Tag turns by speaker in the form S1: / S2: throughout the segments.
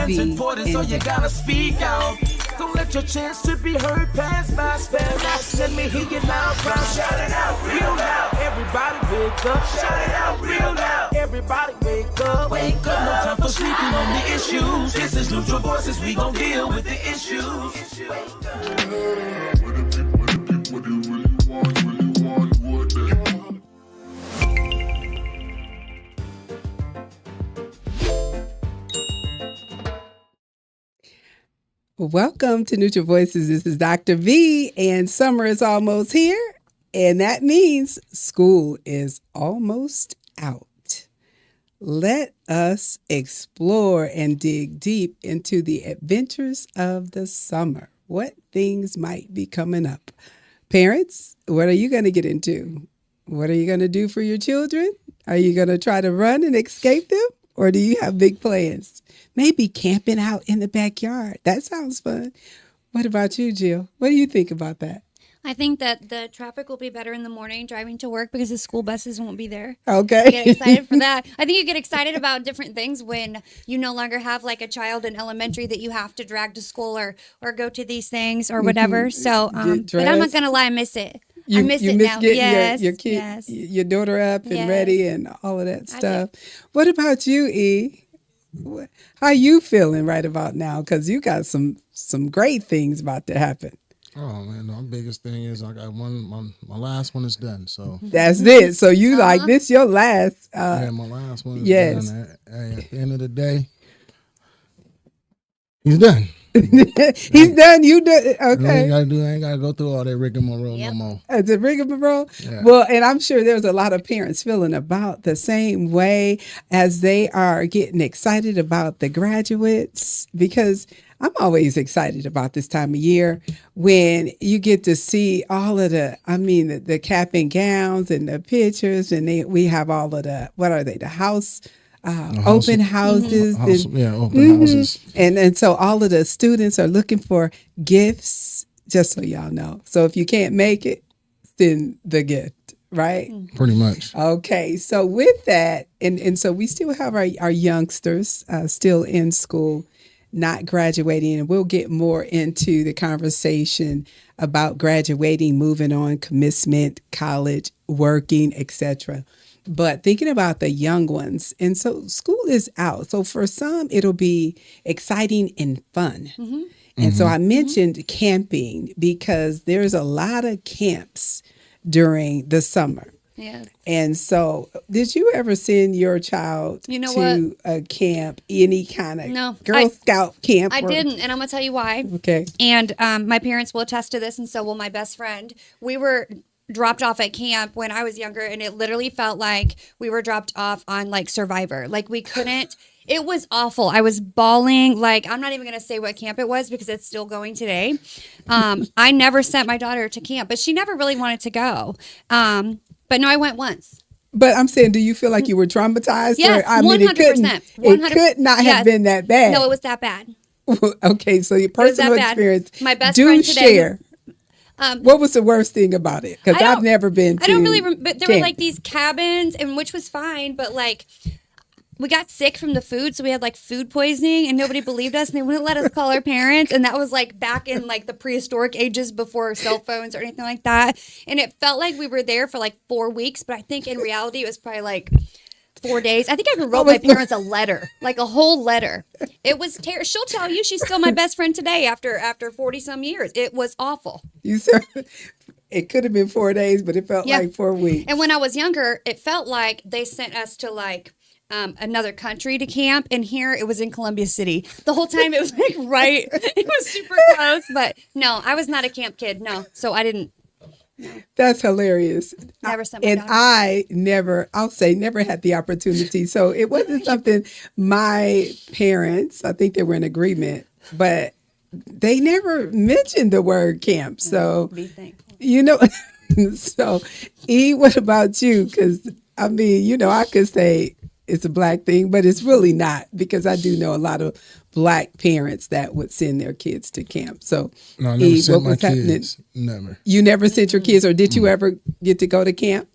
S1: Time's important, so you gotta speak out. Don't let your chance to be heard pass by. Spell out, let me hear you loud, crowd. Shout it out, real loud. Everybody wake up. Shout it out, real loud. Everybody wake up. Wake up. No time for sleeping on the issues. This is Neutral Voices. We gon' deal with the issues. What do you really want? What do
S2: Welcome to Neutral Voices. This is Dr. V, and summer is almost here, and that means school is almost out. Let us explore and dig deep into the adventures of the summer. What things might be coming up? Parents, what are you going to get into? What are you going to do for your children? Are you going to try to run and escape them? Or do you have big plans? Maybe camping out in the backyard. That sounds fun. What about you, Jill? What do you think about that?
S3: I think that the traffic will be better in the morning driving to work because the school buses won't be there.
S2: Okay.
S3: I get excited for that. I think you get excited about different things when you no longer have like a child in elementary that you have to drag to school or go to these things or whatever. So, but I'm not going to lie, I miss it. I miss it now.
S2: Getting
S3: yes,
S2: your kid,
S3: yes.
S2: your daughter up and
S3: Yes.
S2: ready and all of that stuff. What about you, E? How you feeling right about now? Because you got some great things about to happen.
S4: Oh man, the biggest thing is I got one. My last one is done. So
S2: That's it. So you like this your last?
S4: yeah, my last one is
S2: yes.
S4: done. At the end of the day, he's done.
S2: He's done. You done.
S4: I
S2: Okay.
S4: ain't gotta go through all that rigmarole no more.
S2: As a rigmarole?
S4: Yeah.
S2: Well, and I'm sure there's a lot of parents feeling about the same way as they are getting excited about the graduates, because I'm always excited about this time of year when you get to see all of the cap and gowns and the pictures, and we have all of what are they, the house open houses.
S4: Open houses.
S2: And so all of the students are looking for gifts, just so y'all know. So if you can't make it, send the gift, right?
S4: Pretty much.
S2: Okay, so with that, and so we still have our youngsters still in school, not graduating, and we'll get more into the conversation about graduating, moving on, commencement, college, working, etc. But thinking about the young ones, and so school is out. So for some, it'll be exciting and fun. Mm-hmm. And so I mentioned camping because there's a lot of camps during the summer.
S3: Yeah.
S2: And so did you ever send your child to a camp, any kind of Girl Scout camp?
S3: I didn't, and I'm going to tell you why.
S2: Okay.
S3: And my parents will attest to this, and so will my best friend. We were dropped off at camp when I was younger, and it literally felt like we were dropped off on like Survivor. Like we couldn't, it was awful. I was bawling. Like, I'm not even going to say what camp it was because it's still going today. I never sent my daughter to camp, but she never really wanted to go. But no, I went once.
S2: But I'm saying, do you feel like you were traumatized?
S3: Yes,
S2: or,
S3: 100%.
S2: It could not have been that bad.
S3: No, it was that bad.
S2: Okay, so your personal experience.
S3: My best friend today.
S2: Share. What was the worst thing about it? Because I've never been to
S3: I don't really but there were like these cabins, and which was fine, but like we got sick from the food, so we had like food poisoning, and nobody believed us, and they wouldn't let us call our parents, and that was like back in like the prehistoric ages before cell phones or anything like that, and it felt like we were there for like 4 weeks, but I think in reality it was probably like 4 days. I think I even wrote my parents a letter, like a whole letter. It was terrible. She'll tell you she's still my best friend today after 40 some years. It was awful.
S2: You said it could have been 4 days, but it felt like 4 weeks.
S3: And when I was younger, it felt like they sent us to like another country to camp, and here it was in Columbia City. The whole time it was like right. It was super close, but no, I was not a camp kid. No, so I didn't. No.
S2: That's hilarious.
S3: Never sent my
S2: and
S3: daughter.
S2: I never had the opportunity. So it wasn't something my parents, I think they were in agreement, but they never mentioned the word camp. So,
S3: Be thankful.
S2: So E, what about you? Because I mean, I could say it's a black thing, but it's really not, because I do know a lot of black parents that would send their kids to camp. So,
S4: No, I never sent my kids. Never.
S2: You never sent your kids, or did you ever get to go to camp?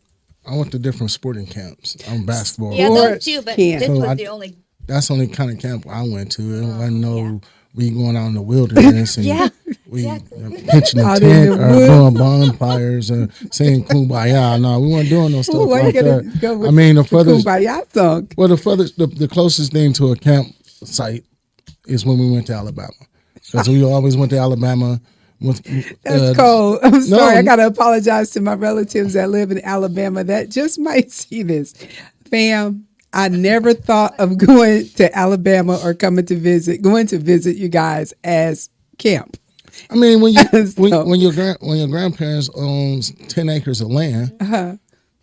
S4: I went to different sporting camps. I'm basketball.
S3: Yeah, those too, but
S2: camp.
S3: this
S4: So
S3: was
S4: I-
S3: the only
S4: that's the only kind of camp I went to. It wasn't no we going out in the wilderness and we pitching a
S2: Out in
S4: tent
S2: the
S4: or
S2: woods.
S4: doing bonfires or saying kumbaya. No, we weren't doing no stuff
S2: Why
S4: like
S2: you gotta
S4: that.
S2: go with
S4: I mean, the
S2: the
S4: furthest,
S2: Kumbaya song?
S4: well, the closest thing to a campsite is when we went to Alabama, because we always went to Alabama.
S2: That's cold. I'm sorry. I
S4: no.
S2: gotta apologize to my relatives that live in Alabama that just might see this. Fam, I never thought of going to Alabama or going to visit you guys as camp.
S4: I mean, when you
S2: So-
S4: when your grandparents owns 10 acres of land,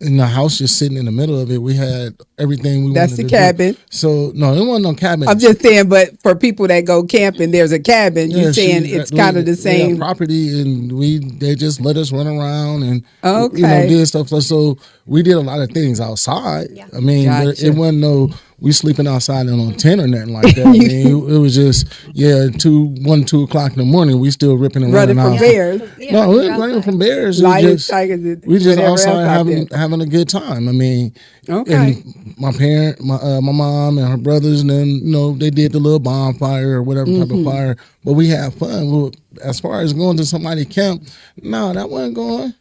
S4: and the house just sitting in the middle of it, we had everything we
S2: That's
S4: wanted
S2: the
S4: to
S2: cabin.
S4: do. So no, it wasn't no cabin.
S2: I'm just saying, but for people that go camping, there's a cabin. You're saying it's kind of the
S4: we
S2: same.
S4: had property, and they just let us run around and
S2: Okay.
S4: did stuff. So we did a lot of things outside.
S3: Yeah.
S4: I mean, but
S2: Gotcha.
S4: it wasn't no we sleeping outside and on tent or nothing like that. I mean, it was just 2 o'clock in the morning. We still ripping and
S2: Running
S4: running
S2: from
S4: out.
S2: bears.
S4: No, we weren't running from bears. It was
S2: Lions,
S4: just-
S2: tigers,
S4: we just
S2: whatever else
S4: outside
S2: out
S4: having a good time. I mean,
S2: Okay.
S4: and my mom and her brothers, and then they did the little bonfire or whatever type of fire. But we had fun. As far as going to somebody's camp, no, that wasn't going.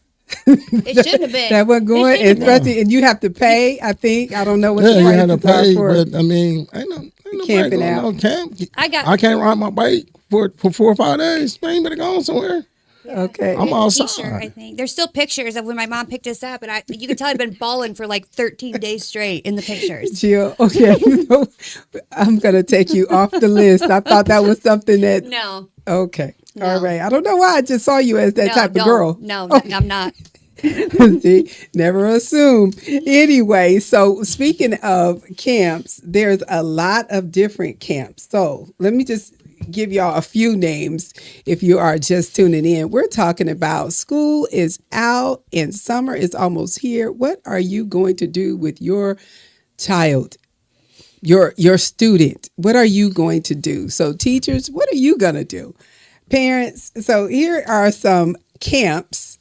S3: It shouldn't have been.
S2: That wasn't going,
S3: It shouldn't have been.
S2: especially, and you have to pay. I think I don't know what
S4: Yeah,
S2: the
S4: you had to
S2: prices are
S4: pay,
S2: for.
S4: but I mean, ain't nobody
S2: Camping
S4: going
S2: out.
S4: no camp.
S3: I
S4: can't ride my bike for 4 or 5 days. Man, you better go somewhere.
S2: Okay,
S4: I'm outside.
S3: T-shirt, I think. There's still pictures of when my mom picked us up, and you can tell I'd been balling for like 13 days straight in the pictures.
S2: Jill. Okay, I'm gonna take you off the list. I thought that was something that.
S3: No.
S2: Okay,
S3: No.
S2: all right. I don't know why I just saw you as that
S3: No,
S2: type of
S3: don't.
S2: girl.
S3: No, I'm not.
S2: See, never assume. Anyway, so speaking of camps, there's a lot of different camps. So let me just give y'all a few names if you are just tuning in. We're talking about school is out and summer is almost here. What are you going to do with your child? Your student? What are you going to do? So teachers, what are you going to do? Parents, so here are some camps.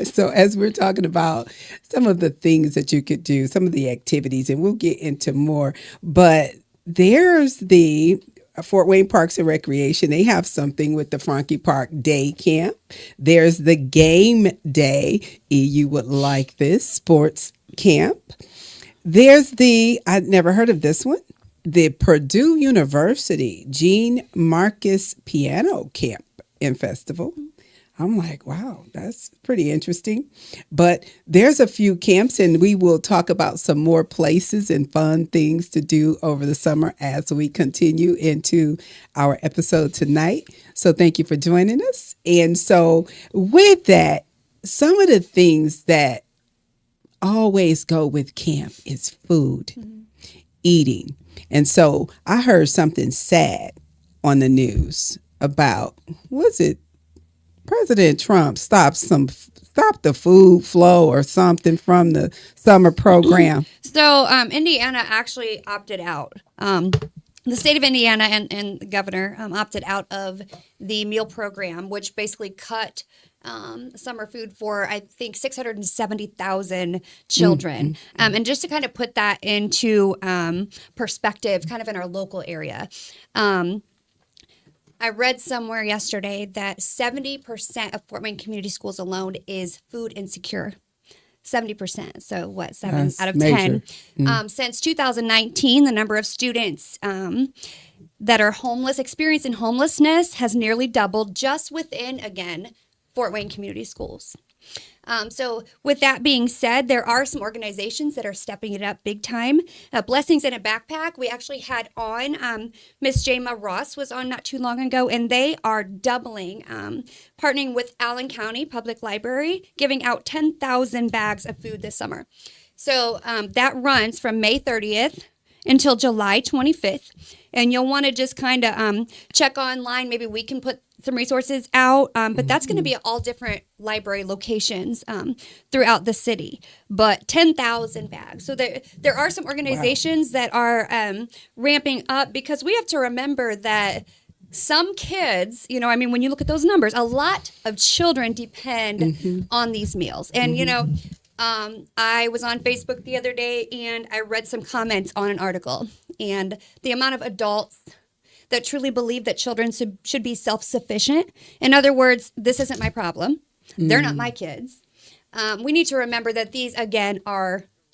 S2: So as we're talking about some of the things that you could do, some of the activities, and we'll get into more, but there's the Fort Wayne Parks and Recreation. They have something with the Frankie Park Day Camp. There's the Game Day. You would like this sports camp. There's I'd never heard of this one, the Purdue University Gene Marcus Piano Camp and Festival. I'm like, wow, that's pretty interesting. But there's a few camps, and we will talk about some more places and fun things to do over the summer as we continue into our episode tonight. So thank you for joining us. And so with that, some of the things that always go with camp is food, eating. And so I heard something sad on the news about, was it President Trump stopped the food flow or something from the summer program?
S3: So Indiana actually opted out. The state of Indiana and the governor opted out of the meal program, which basically cut summer food for, I think, 670,000 children. And just to kind of put that into perspective, kind of in our local area, I read somewhere yesterday that 70% of Fort Wayne Community Schools alone is food insecure. 70%. So what, 7
S2: That's
S3: out of
S2: major.
S3: 10. Since 2019, the number of students that are homeless, experiencing homelessness, has nearly doubled just within, again, Fort Wayne Community Schools. So with that being said, there are some organizations that are stepping it up big time. Blessings in a Backpack, we actually had on, Miss Jama Ross was on not too long ago, and they are doubling, partnering with Allen County Public Library, giving out 10,000 bags of food this summer. So that runs from May 30th until July 25th. And you'll want to just kind of check online. Maybe we can put some resources out, but that's going to be at all different library locations throughout the city. But 10,000 bags. So there are some organizations that are ramping up, because we have to remember that some kids, when you look at those numbers, a lot of children depend on these meals. And, I was on Facebook the other day and I read some comments on an article, and the amount of adults that truly believe that children should be self-sufficient. In other words, this isn't my problem. They're not my kids. We need to remember that these, again,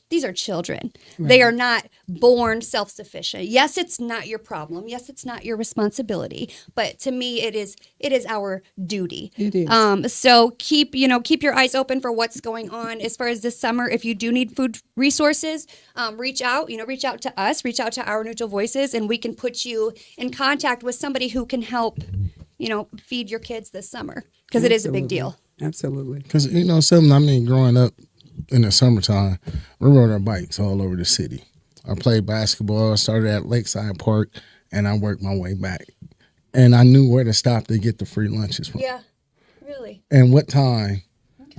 S3: these are children. Right. They are not born self-sufficient. Yes, it's not your problem. Yes, it's not your responsibility. But to me, it is our duty.
S2: It is.
S3: So keep your eyes open for what's going on as far as this summer. If you do need food resources, reach out to us, reach out to our Neutral Voices, and we can put you in contact with somebody who can help, feed your kids this summer, because it is a big deal.
S2: Absolutely.
S4: Because, something, I mean, growing up in the summertime, we rode our bikes all over the city. I played basketball. I started at Lakeside Park, and I worked my way back. And I knew where to stop to get the free lunches from.
S3: Yeah, really.
S4: And what time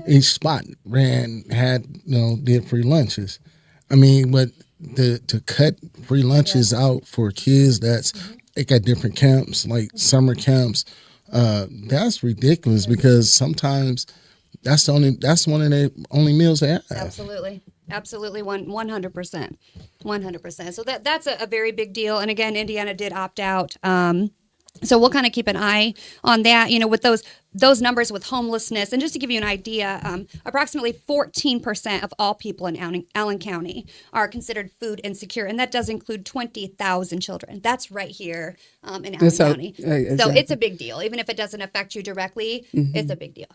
S4: each spot did free lunches. I mean, but to cut free lunches out for kids they got different camps, like summer camps, that's ridiculous, because sometimes that's one of their only meals they have.
S3: Absolutely, 100%, 100%. So that's a very big deal. And again, Indiana did opt out. So we'll kind of keep an eye on that, with those numbers with homelessness. And just to give you an idea, approximately 14% of all people in Allen County are considered food insecure. And that does include 20,000 children. That's right here in Allen County. Exactly. So it's a big deal. Even if it doesn't affect you directly, it's a big deal.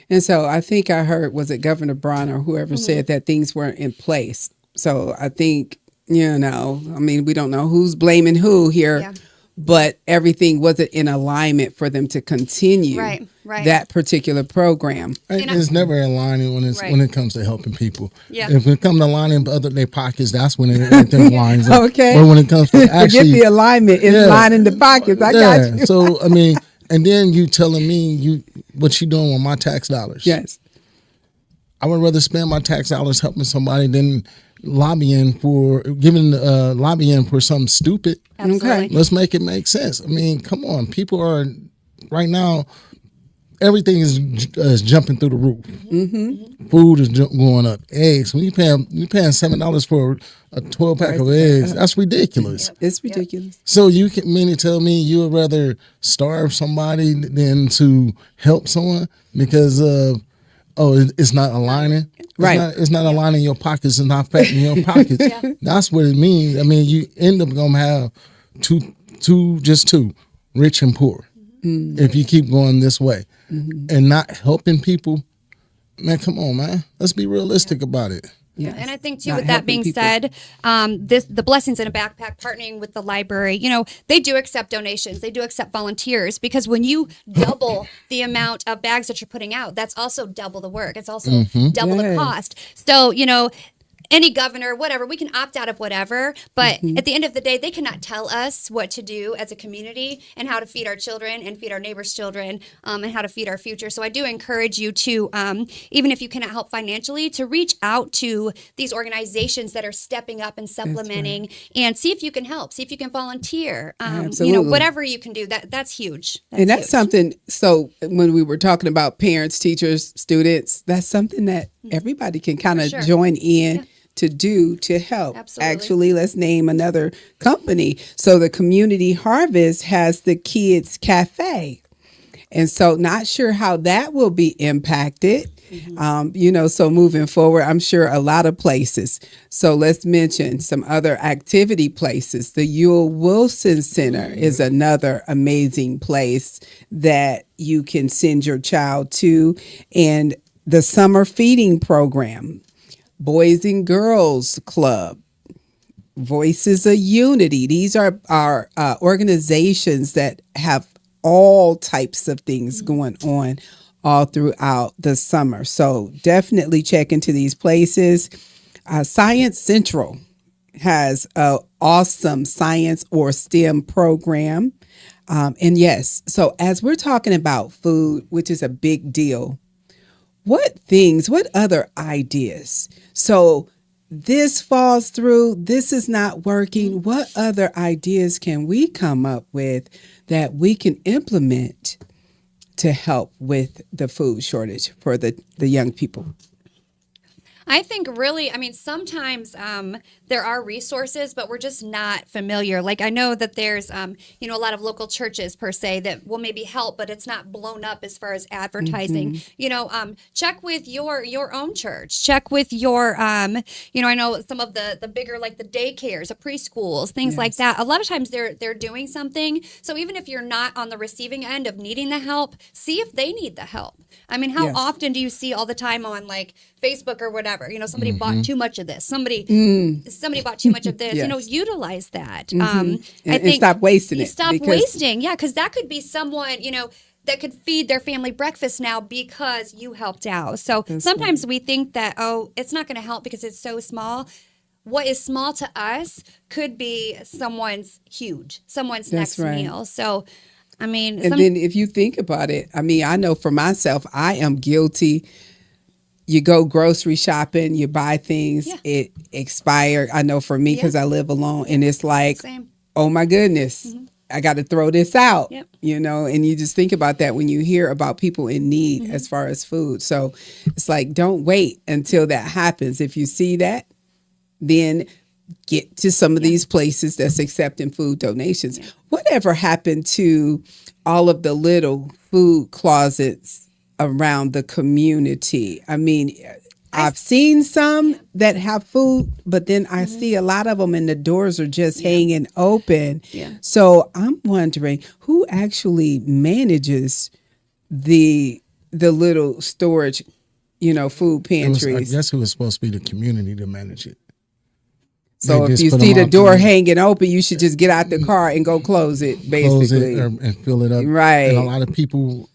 S2: And so I think I heard, was it Governor Braun or whoever said that things weren't in place. So I think, we don't know who's blaming who here. Yeah. But everything wasn't in alignment for them to continue that particular program.
S4: It's never aligning when it comes to helping people.
S3: Yeah.
S4: If it comes to aligning their pockets, that's when everything lines up.
S2: Okay.
S4: But when it comes to actually,
S2: forget the alignment, it's lining the pockets. I got you.
S4: So and then you telling me what you doing with my tax dollars?
S2: Yes.
S4: I would rather spend my tax dollars helping somebody than lobbying for something stupid.
S3: Absolutely.
S4: Okay, let's make it make sense. I mean, come on, people are right now. Everything is jumping through the roof. Mm-hmm. Food is going up. Eggs. When you paying $7 for a 12-pack of eggs, that's ridiculous.
S2: Yep. It's ridiculous.
S4: So you can mean to tell me you would rather starve somebody than to help someone because it's not aligning. It's not aligning your pockets. It's not fattening your pockets. That's what it means. I mean, you end up gonna have two, rich and poor, if you keep going this way and not helping people. Man, come on, man. Let's be realistic about it.
S3: Yes. And I think too, with that being said, the Blessings in a Backpack partnering with the library, they do accept donations. They do accept volunteers, because when you double the amount of bags that you're putting out, that's also double the work. It's also double the cost. So, any governor, whatever, we can opt out of whatever. But at the end of the day, they cannot tell us what to do as a community and how to feed our children and feed our neighbors' children and how to feed our future. So I do encourage you to, even if you cannot help financially, to reach out to these organizations that are stepping up and supplementing and see if you can help, see if you can volunteer, whatever you can do. That's huge.
S2: That's something. So when we were talking about parents, teachers, students, that's something that everybody can kind of join in to help.
S3: Absolutely.
S2: Actually, let's name another company. So the Community Harvest has the Kids Cafe. And so not sure how that will be impacted. So moving forward, I'm sure a lot of places. So let's mention some other activity places. The Ewell Wilson Center is another amazing place that you can send your child to. And the Summer Feeding Program, Boys and Girls Club, Voices of Unity. These are our organizations that have all types of things going on all throughout the summer. So definitely check into these places. Science Central has an awesome science or STEM program. And yes, so as we're talking about food, which is a big deal, what other ideas? So this falls through, this is not working. What other ideas can we come up with that we can implement to help with the food shortage for the young people?
S3: I think really, I mean, sometimes there are resources, but we're just not familiar. Like I know that there's, you know, a lot of local churches per se that will maybe help, but it's not blown up as far as advertising. You know, check with your own church. Check with your, you know, I know some of the bigger like the daycares, the preschools, things like that. A lot of times they're doing something. So even if you're not on the receiving end of needing the help, see if they need the help. I mean, how often do you see all the time on like Facebook or whatever? You know, somebody bought too much of this. Somebody bought too much of this. You know, utilize that. I think
S2: stop wasting it.
S3: Stop wasting. Yeah, because that could be someone, you know, that could feed their family breakfast now because you helped out. So sometimes we think that, oh, it's not going to help because it's so small. What is small to us could be someone's huge, someone's next meal. So, I mean.
S2: And then if you think about it, I mean, I know for myself, I am guilty. You go grocery shopping, you buy things, it expired. I know for me, because I live alone, and it's like, oh my goodness, I got to throw this out, you know, and you just think about that when you hear about people in need as far as food. So it's like, don't wait until that happens. If you see that, then get to some of these places that's accepting food donations. Whatever happened to all of the little food closets around the community? I mean, I've seen some that have food, but then I see a lot of them and the doors are just hanging open. So I'm wondering who actually manages the little storage, you know, food pantries.
S4: I guess it was supposed to be the community to manage it.
S2: So if you see the door hanging open, you should just get out the car and go close it, basically.
S4: And fill it up.
S2: Right.
S4: And a lot of people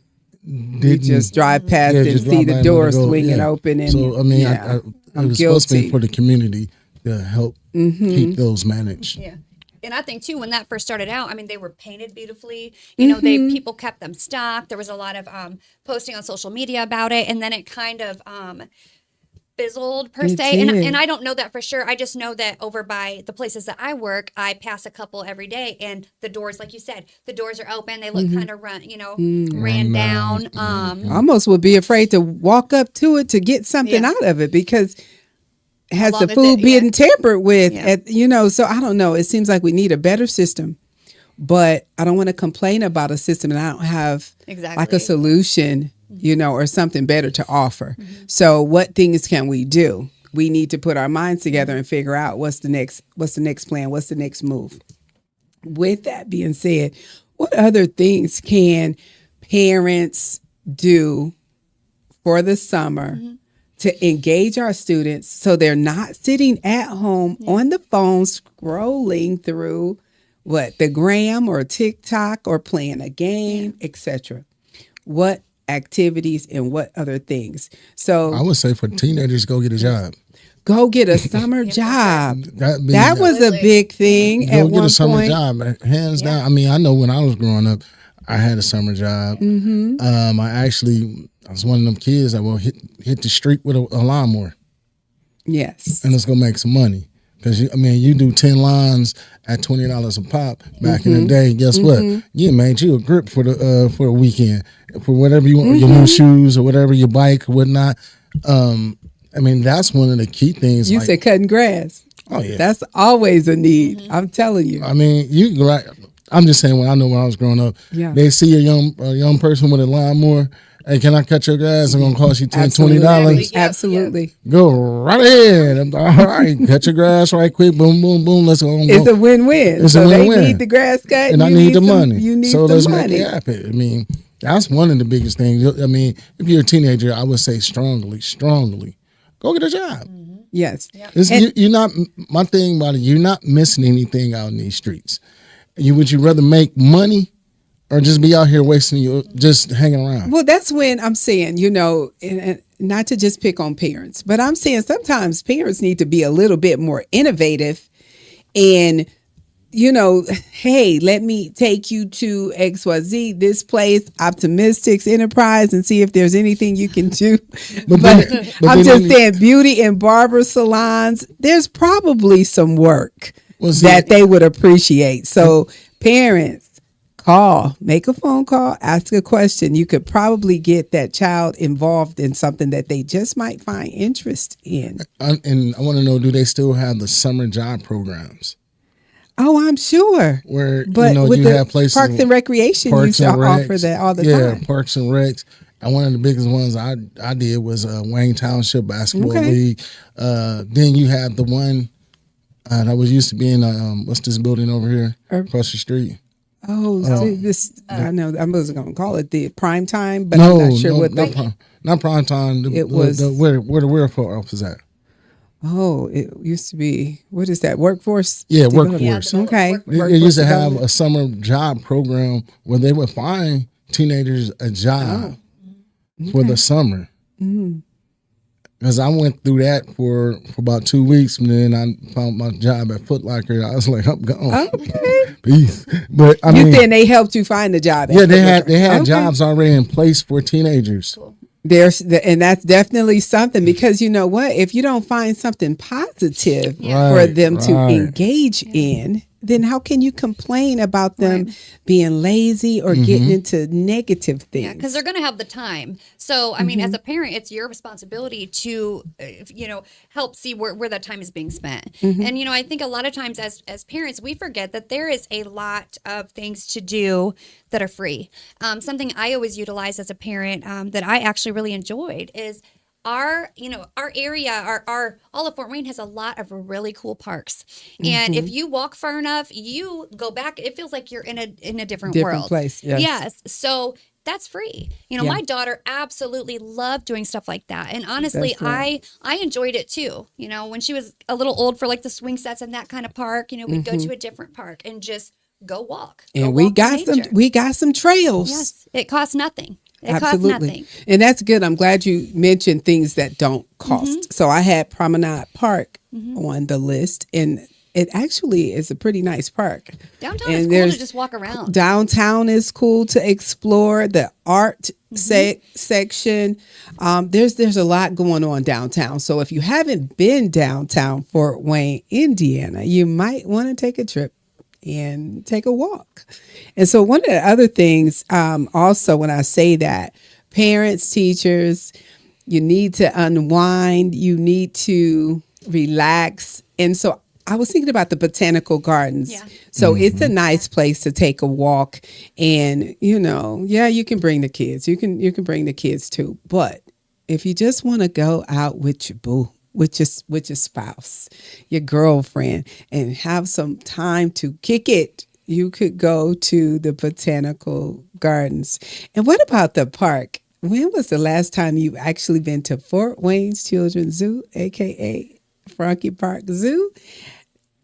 S2: you just drive past and see the door swinging open. And
S4: so, I mean, it was supposed to be for the community to help keep those managed.
S3: Yeah. And I think too, when that first started out, I mean, they were painted beautifully. You know, people kept them stocked. There was a lot of posting on social media about it, and then it kind of fizzled per se. And I don't know that for sure. I just know that over by the places that I work, I pass a couple every day, and the doors, like you said, the doors are open. They look kind of ran down.
S2: Almost would be afraid to walk up to it to get something out of it because has the food been tampered with? You know, so I don't know. It seems like we need a better system, but I don't want to complain about a system and I don't have like a solution, you know, or something better to offer. So what things can we do? We need to put our minds together and figure out what's the next plan, what's the next move. With that being said, what other things can parents do for the summer to engage our students so they're not sitting at home on the phone scrolling through the gram or TikTok or playing a game, etc. What activities and what other things? So
S4: I would say for teenagers, go get a job.
S2: Go get a summer job. That was a big thing at one point. Go get a summer
S4: job, hands down. I mean, I know when I was growing up, I had a summer job. I was one of them kids that will hit the street with a lawnmower.
S2: Yes.
S4: And let's go make some money. Because, you do 10 lines at $20 a pop back in the day. Guess what? You made you a grip for a weekend. For whatever you want, your new shoes or whatever, your bike or whatnot. That's one of the key things.
S2: You said cutting grass.
S4: Oh, yeah.
S2: That's always a need. I'm telling you.
S4: I mean, I'm just saying when I was growing up, they see a young person with a lawnmower. Hey, can I cut your grass? I'm going to cost you $20.
S2: Absolutely.
S4: Go right ahead. All right, cut your grass right quick. Boom, boom, boom. Let's go.
S2: It's a win-win.
S4: It's a win-win.
S2: They need the grass cut.
S4: And I need the money.
S2: You need
S4: so
S2: the
S4: let's
S2: money.
S4: make it happen. That's one of the biggest things. If you're a teenager, I would say strongly, go get a job.
S2: Yes.
S4: You're not, my thing about it, you're not missing anything out in these streets. Would you rather make money or just be out here just hanging around?
S2: Well, that's when I'm saying, and not to just pick on parents, but I'm saying sometimes parents need to be a little bit more innovative and, hey, let me take you to XYZ, this place, Optimistics Enterprise, and see if there's anything you can do. but I'm just saying beauty and barber salons, there's probably some work that they would appreciate. So parents, make a phone call, ask a question. You could probably get that child involved in something that they just might find interest in.
S4: And I want to know, do they still have the summer job programs?
S2: Oh, I'm sure.
S4: Where,
S2: but with
S4: you
S2: the
S4: have places.
S2: Parks and Recreation used to offer that all the time.
S4: Yeah, Parks and Recs. And one of the biggest ones I did was Wayne Township Basketball League. Then you had the one that was used to be in, what's this building over here across the street?
S2: Oh, I know. I was going to call it the prime time, but I'm not sure what
S4: not prime time.
S2: It was
S4: where the welfare office at.
S2: Oh, it used to be, what is that, workforce?
S4: Yeah, workforce.
S2: Okay.
S4: It used to have a summer job program where they would find teenagers a job for the summer. Because I went through that for about 2 weeks, and then I found my job at Foot Locker. I was like, I'm gone.
S2: Okay.
S4: Peace. But I mean,
S2: then they helped you find a job.
S4: Yeah, they had jobs already in place for teenagers. Cool.
S2: And that's definitely something, because you know what? If you don't find something positive for them to engage in, then how can you complain about them being lazy or getting into negative things?
S3: Yeah, because they're going to have the time. So, I mean, as a parent, it's your responsibility to, help see where that time is being spent. And, I think a lot of times as parents, we forget that there is a lot of things to do that are free. Something I always utilize as a parent that I actually really enjoyed is our area, all of Fort Wayne has a lot of really cool parks. And if you walk far enough, you go back, it feels like you're in a different world.
S2: Place.
S3: Yes. So that's free. My daughter absolutely loved doing stuff like that. And honestly, I enjoyed it too. When she was a little old for like the swing sets and that kind of park, we'd go to a different park and just go walk.
S2: And we got some trails.
S3: Yes. It costs nothing. It costs nothing.
S2: And that's good. I'm glad you mentioned things that don't cost. So I had Promenade Park on the list, and it actually is a pretty nice park.
S3: Downtown is cool to just walk around.
S2: Downtown is cool to explore. The art section. There's a lot going on downtown. So if you haven't been downtown Fort Wayne, Indiana, you might want to take a trip and take a walk. And so one of the other things, also when I say that, parents, teachers, you need to unwind, you need to relax. And so I was thinking about the botanical gardens. Yeah. So it's a nice place to take a walk, and you can bring the kids. You can bring the kids too. But if you just want to go out with your boo, with your spouse, your girlfriend, and have some time to kick it, you could go to the botanical gardens. And what about the park? When was the last time you actually been to Fort Wayne's Children's Zoo, aka Frankie Park Zoo?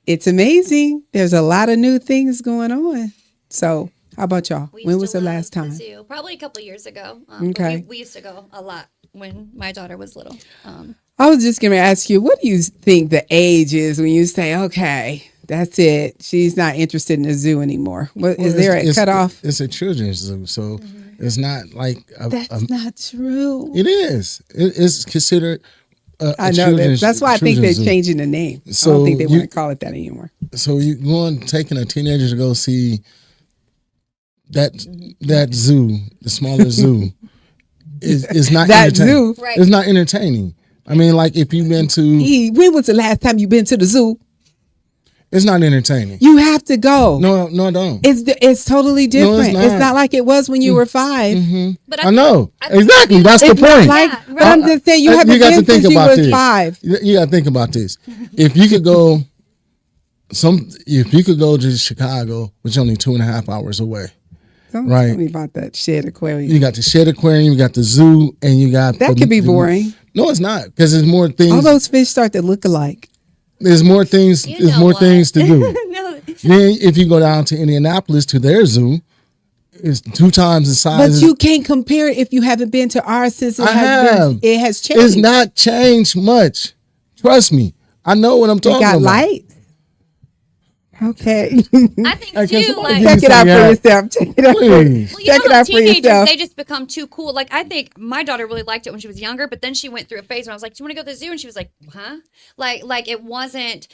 S2: It's amazing. There's a lot of new things going on. So how about y'all? When was the last time?
S3: Probably a couple of years ago.
S2: Okay.
S3: We used to go a lot when my daughter was little.
S2: I was just going to ask you, what do you think the age is when you say, okay, that's it, she's not interested in the zoo anymore? Is there a cutoff?
S4: It's a children's zoo, so it's not like
S2: that's not true.
S4: It is. It's considered.
S2: I know that. That's why I think they're changing the name. So I don't think they want to call it that anymore.
S4: So you going taking a teenager to go see that zoo, the smaller zoo, is not
S2: that zoo.
S3: Right.
S4: It's not entertaining. I mean, like if you've been to...
S2: When was the last time you've been to the zoo?
S4: It's not entertaining.
S2: You have to go.
S4: No, I don't.
S2: It's totally different.
S4: No,
S2: it's not like it was when you were 5.
S3: But
S4: I know. Exactly. That's the point.
S2: But I'm just saying, you haven't been since you was 5.
S4: You got to think about this. If you could go to Chicago, which is only 2.5 hours away.
S2: Don't tell me about that Shed Aquarium.
S4: You got the Shed Aquarium, you got the zoo, and you got...
S2: That could be boring.
S4: No, it's not, because there's more things.
S2: All those fish start to look alike.
S4: There's more things. There's more things to do.
S3: No.
S4: Then if you go down to Indianapolis to their zoo, it's 2 times the size.
S2: But you can't compare it if you haven't been to ours since it has changed.
S4: It's not changed much. Trust me. I know what I'm talking about.
S2: It got light. Okay.
S3: I think too, like,
S2: check it out for yourself. Check it out.
S4: Please.
S3: Well, check it out for yourself. They just become too cool. Like, I think my daughter really liked it when she was younger, but then she went through a phase when I was like, "Do you want to go to the zoo?" And she was like, "Huh?" Like it wasn't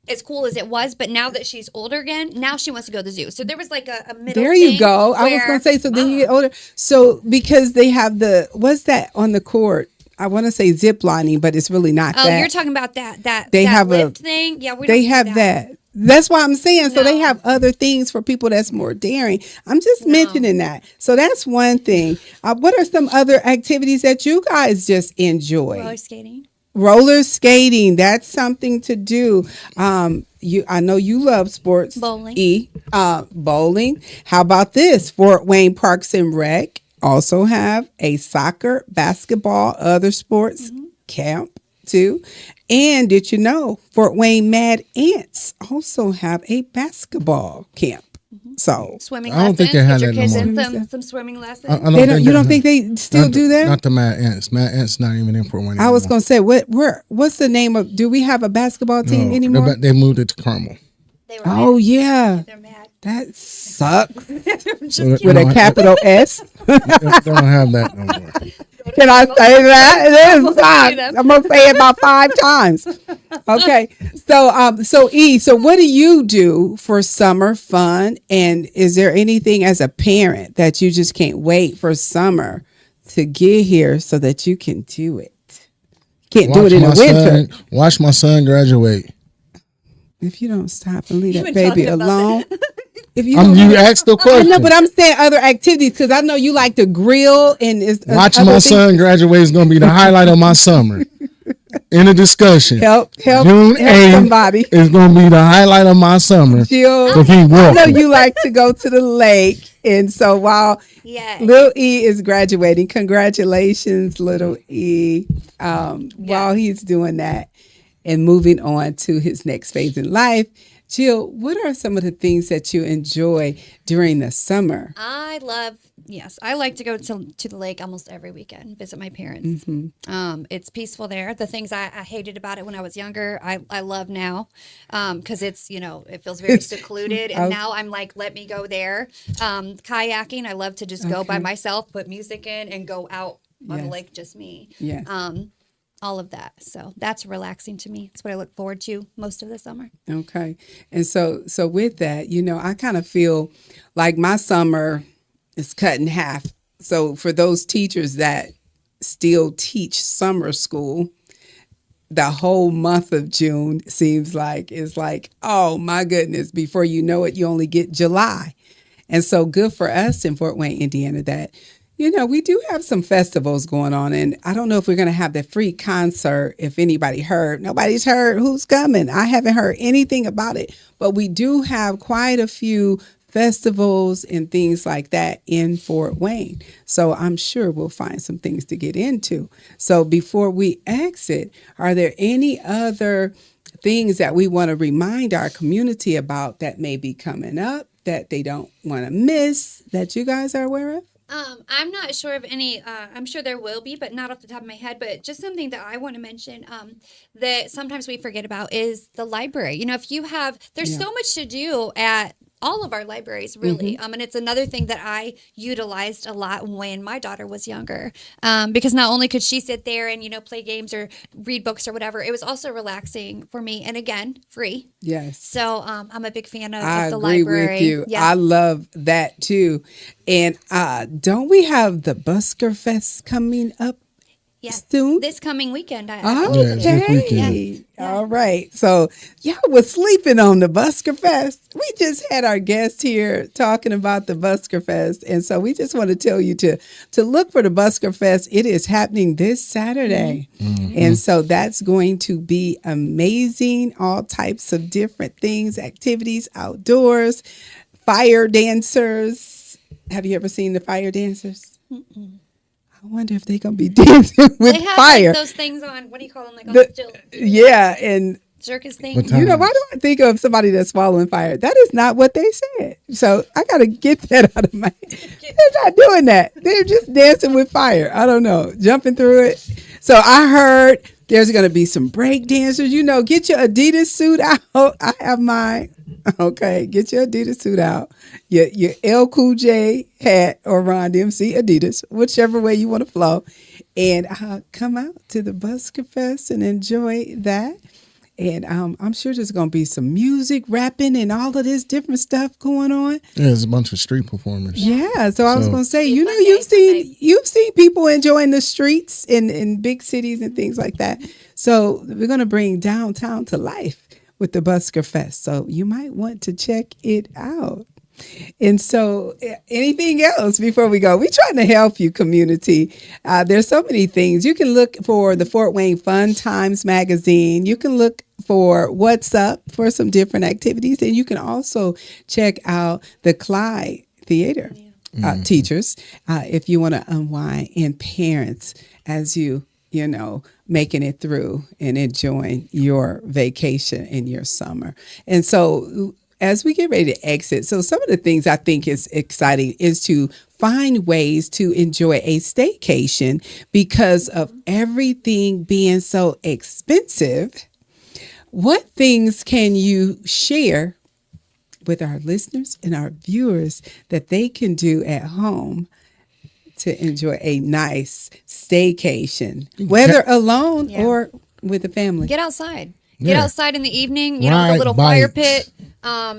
S3: as cool as it was, but now that she's older again, now she wants to go to the zoo. So there was like a middle.
S2: There you
S3: thing
S2: go. I was going to say, so then you get older. So because they have what's that on the court? I want to say zip lining, but it's really not that.
S3: Oh, you're talking about that
S2: they
S3: that
S2: have
S3: lift thing? Yeah, we don't
S2: they
S3: do
S2: have that. That's why I'm saying. So they
S3: No.
S2: have other things for people that's more daring. I'm just mentioning that. So that's one thing. What are some other activities that you guys just enjoy?
S3: Roller skating.
S2: Roller skating. That's something to do. I know you love sports.
S3: Bowling.
S2: Bowling. How about this? Fort Wayne Parks and Rec also have a soccer, basketball, other sports camp too. And did you know Fort Wayne Mad Ants also have a basketball camp? So
S3: Swimming
S4: I don't
S3: lessons.
S4: think they have
S3: Get your
S4: that
S3: kids
S4: no
S3: in some swimming lessons.
S2: you don't think they still do that?
S4: Not the Mad Ants. Mad Ants not even in Fort Wayne anymore.
S2: I was going to say, what's the name of? Do we have a basketball team anymore?
S4: They moved it to Carmel.
S3: They were
S2: Oh
S3: mad.
S2: yeah,
S3: They're mad.
S2: that sucks.
S3: Just
S2: With a capital S.
S4: They don't have that no more.
S2: Can I say that? It is sucks. I'm gonna say it about 5 times. Okay. So what do you do for summer fun? And is there anything as a parent that you just can't wait for summer to get here so that you can do it? Can't do it in the winter.
S4: Watch my son graduate.
S2: If you don't stop and leave
S3: You've
S2: that
S3: been
S2: baby
S3: talking about
S2: alone. If you
S4: You asked the
S2: I
S4: question.
S2: know, but I'm saying other activities because I know you like to grill and
S4: Watching my son graduate is going to be the highlight of my summer. In a discussion,
S2: help
S4: June 8th
S2: somebody.
S4: is going to be the highlight of my summer.
S2: Jill,
S4: So keep
S2: I know
S4: walking.
S2: you like to go to the lake, and so while
S3: Yeah.
S2: Little E is graduating, congratulations, Little E. While he's doing that and moving on to his next phase in life, Jill, what are some of the things that you enjoy during the summer?
S3: I like to go to the lake almost every weekend, visit my parents. It's peaceful there. The things I hated about it when I was younger, I love now because it's, it feels very secluded. And now I'm like, let me go there. Kayaking, I love to just go by myself, put music in and go out on the lake, just me.
S2: Yes.
S3: All of that. So that's relaxing to me. It's what I look forward to most of the summer.
S2: Okay. And so with that, I kind of feel like my summer is cut in half. So for those teachers that still teach summer school, the whole month of June seems like it's like, oh my goodness, before you know it, you only get July. And so good for us in Fort Wayne, Indiana, that we do have some festivals going on, and I don't know if we're going to have the free concert. If anybody heard, nobody's heard who's coming. I haven't heard anything about it, but we do have quite a few festivals and things like that in Fort Wayne. So I'm sure we'll find some things to get into. So before we exit, are there any other things that we want to remind our community about that may be coming up that they don't want to miss that you guys are aware of?
S3: I'm not sure of any, I'm sure there will be, but not off the top of my head. But just something that I want to mention that sometimes we forget about is the library. If you have, there's so much to do at all of our libraries, really. And it's another thing that I utilized a lot when my daughter was younger, because not only could she sit there and, play games or read books or whatever, it was also relaxing for me. And again, free.
S2: Yes.
S3: So I'm a big fan of
S2: I
S3: the
S2: agree
S3: library.
S2: with you.
S3: Yeah.
S2: I love that too. And don't we have the Busker Fest coming up soon?
S3: This coming weekend.
S4: this weekend.
S2: All right. So y'all was sleeping on the Busker Fest. We just had our guest here talking about the Busker Fest. And so we just want to tell you to look for the Busker Fest. It is happening this Saturday. And so that's going to be amazing. All types of different things, activities, outdoors, fire dancers. Have you ever seen the fire dancers? I wonder if they're going to be dancing with
S3: they have
S2: fire.
S3: Like those things on, what do you call them? Like on the stilts.
S2: Yeah, and
S3: circus thing.
S4: What time?
S2: why do I think of somebody that's following fire? That is not what they said. So I got to get that out of my head. They're not doing that. They're just dancing with fire. I don't know, jumping through it. So I heard there's going to be some break dancers. Get your Adidas suit out. I have mine. Okay, get your Adidas suit out. Your L Cool J hat or Ron DMC Adidas, whichever way you want to flow. And come out to the Busker Fest and enjoy that. And I'm sure there's going to be some music, rapping, and all of this different stuff going on.
S4: Yeah, there's a bunch of street performers.
S2: Yeah, so I was going to say, you know,
S3: Sunday.
S2: you've seen people enjoying the streets in big cities and things like that. So we're going to bring downtown to life with the Busker Fest. So you might want to check it out. And so anything else before we go? We're trying to help you, community. There's so many things. You can look for the Fort Wayne Fun Times magazine. You can look for What's Up for some different activities. And you can also check out the Clyde Theater teachers if you want to unwind, and parents as you know, making it through and enjoying your vacation in your summer. And so as we get ready to exit, so some of the things I think is exciting is to find ways to enjoy a staycation because of everything being so expensive. What things can you share with our listeners and our viewers that they can do at home to enjoy a nice staycation, whether alone or with a family?
S3: Get outside. Get outside in the evening, you know,
S4: Ride
S3: the little
S4: bikes.
S3: fire pit,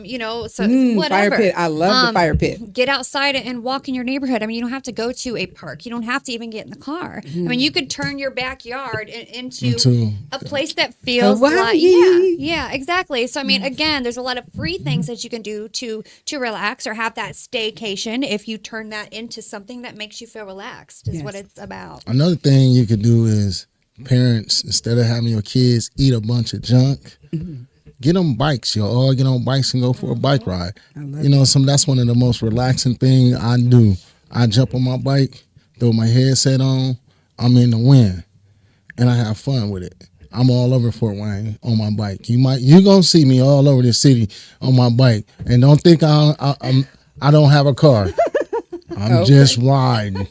S3: you know, so whatever.
S2: Fire pit. I love the fire pit.
S3: Get outside and walk in your neighborhood. I mean, you don't have to go to a park. You don't have to even get in the car. I mean, you could turn your backyard into a place that feels like, yeah, exactly. So, I mean, again, there's a lot of free things that you can do to relax or have that staycation if you turn that into something that makes you feel relaxed is what it's about.
S4: Another thing you could do is, parents, instead of having your kids eat a bunch of junk, get them bikes. You'll all get on bikes and go for a bike ride. You know, that's one of the most relaxing things I do. I jump on my bike, throw my headset on, I'm in the wind, and I have fun with it. I'm all over Fort Wayne on my bike. You're gonna see me all over the city on my bike, and don't think I don't have a car. I'm just riding.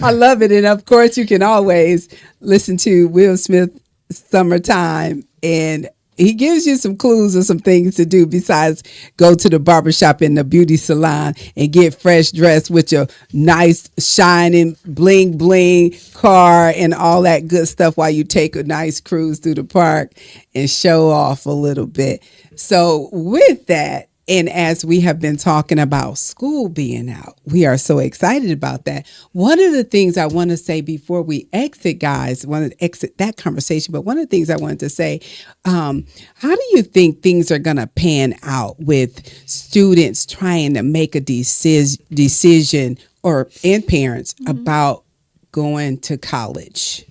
S2: I love it. And of course, you can always listen to Will Smith Summertime, and he gives you some clues or some things to do besides go to the barbershop and the beauty salon and get fresh dressed with your nice shining bling bling car and all that good stuff while you take a nice cruise through the park and show off a little bit. So with that, and as we have been talking about school being out, we are so excited about that. One of the things I want to say before we exit, guys, I want to exit that conversation, but one of the things I wanted to say, how do you think things are going to pan out with students trying to make a decision and parents about going to college?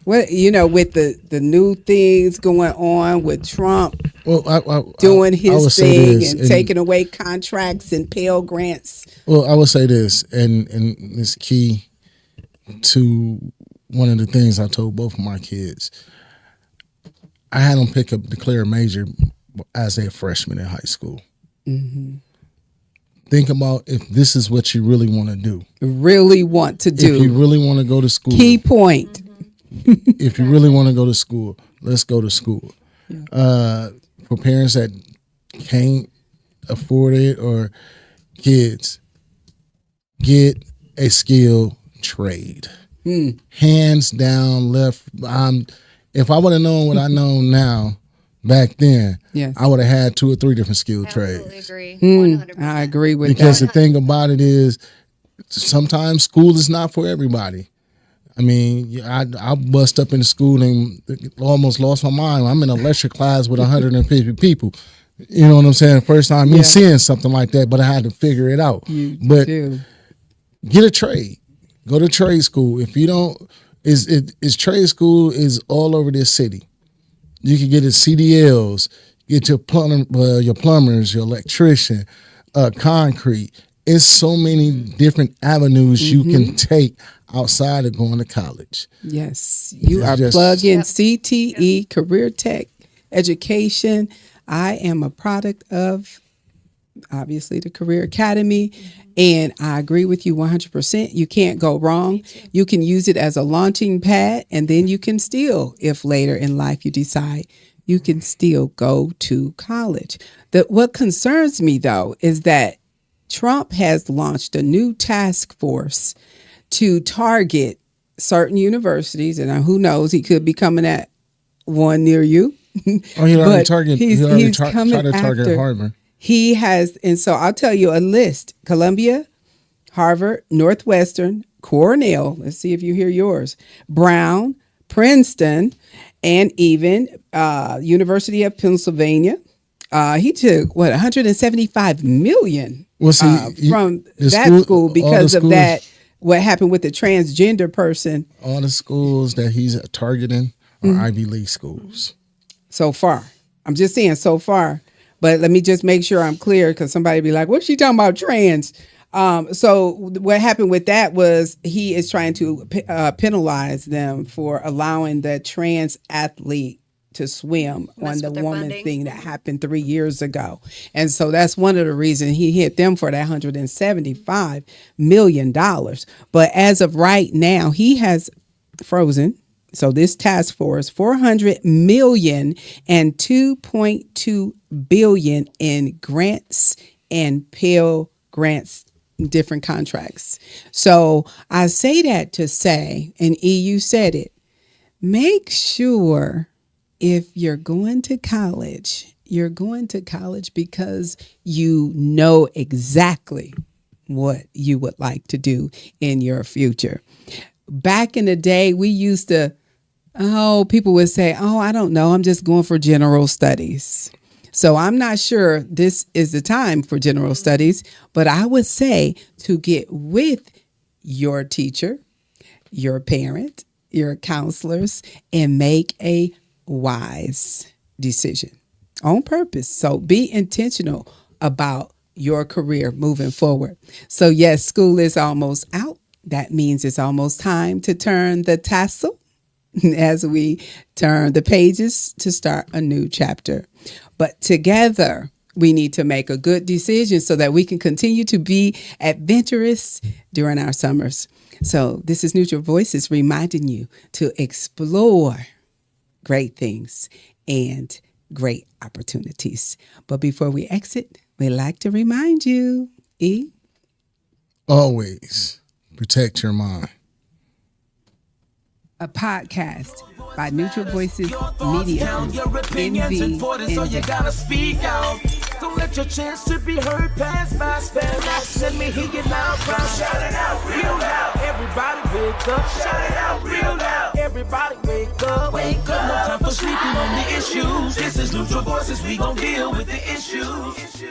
S2: What, you know, with the new things going on with Trump doing his thing and taking away contracts and Pell Grants.
S4: Well, I would say this, and it's key to one of the things I told both of my kids. I had them declare a major as a freshman in high school. Think about if this is what you really want to do.
S2: Really want to do.
S4: If you really want to go to school.
S2: Key point.
S4: If you really want to go to school, let's go to school. For parents that can't afford it, or kids, get a skill trade. Hands down, if I would have known what I know now back then, I would have had 2 or 3 different skill trades.
S3: Absolutely agree. 100%.
S2: I agree with
S4: because
S2: that.
S4: the thing about it is, sometimes school is not for everybody. I mean, I bust up in school and almost lost my mind. I'm in a lecture class with 150 people. You know what I'm saying? First time me seeing something like that, but I had to figure it out. Get a trade. Go to trade school. If you don't, trade school is all over this city. You can get a CDLs, get your plumbers, your electrician, concrete. It's so many different avenues you can take outside of going to college.
S2: Yes, you are plugged in CTE, Career Tech Education. I am a product of, obviously, the Career Academy, and I agree with you 100%. You can't go wrong. You can use it as a launching pad, and then you can still, if later in life you decide, you can still go to college. What concerns me, though, is that Trump has launched a new task force to target certain universities, and who knows, he could be coming at one near you.
S4: Oh, he already
S2: But
S4: target.
S2: he's
S4: He already
S2: coming
S4: tried to target
S2: after.
S4: Hartman.
S2: He has, and so I'll tell you a list: Columbia, Harvard, Northwestern, Cornell. Let's see if you hear yours. Brown, Princeton, and even University of Pennsylvania. He took 175 million
S4: Well, see,
S2: from
S4: the
S2: that school
S4: all the
S2: because of
S4: schools-
S2: that. What happened with the transgender person
S4: All the schools that he's targeting are
S2: Mm-hmm.
S4: Ivy League schools.
S2: so far? I'm just saying so far, but let me just make sure I'm clear because somebody be like, "What's she talking about trans?" So what happened with that was he is trying to penalize them for allowing the trans athlete to swim
S3: Mess
S2: on the
S3: with their
S2: woman
S3: funding.
S2: thing that happened 3 years ago. And so that's one of the reasons he hit them for that $175 million. But as of right now, he has frozen. So this task force, 400 million and 2.2 billion in grants and Pell grants, different contracts. So I say that to say, and EU said it, make sure if you're going to college because you know exactly what you would like to do in your future. Back in the day, we used to, people would say, I don't know, I'm just going for general studies. So I'm not sure this is the time for general studies, but I would say to get with your teacher, your parent, your counselors, and make a wise decision on purpose. So be intentional about your career moving forward. So yes, school is almost out. That means it's almost time to turn the tassel as we turn the pages to start a new chapter. But together, we need to make a good decision so that we can continue to be adventurous during our summers. So this is Neutral Voices reminding you to explore great things and great opportunities. But before we exit, we'd like to remind you,
S4: Always protect your mind.
S2: a podcast by Neutral Voices Media
S1: Count
S2: Group,
S1: your opinions important, so you
S2: NV.
S1: gotta speak out. Don't let your chance to be heard pass by. Spell out, let me hear you loud, proud. Shout it out, real loud. Everybody wake up, shout it out, real loud. Everybody wake up, wake up. No time for sleeping on the issues. This is Neutral Voices, we gon' deal with the issues.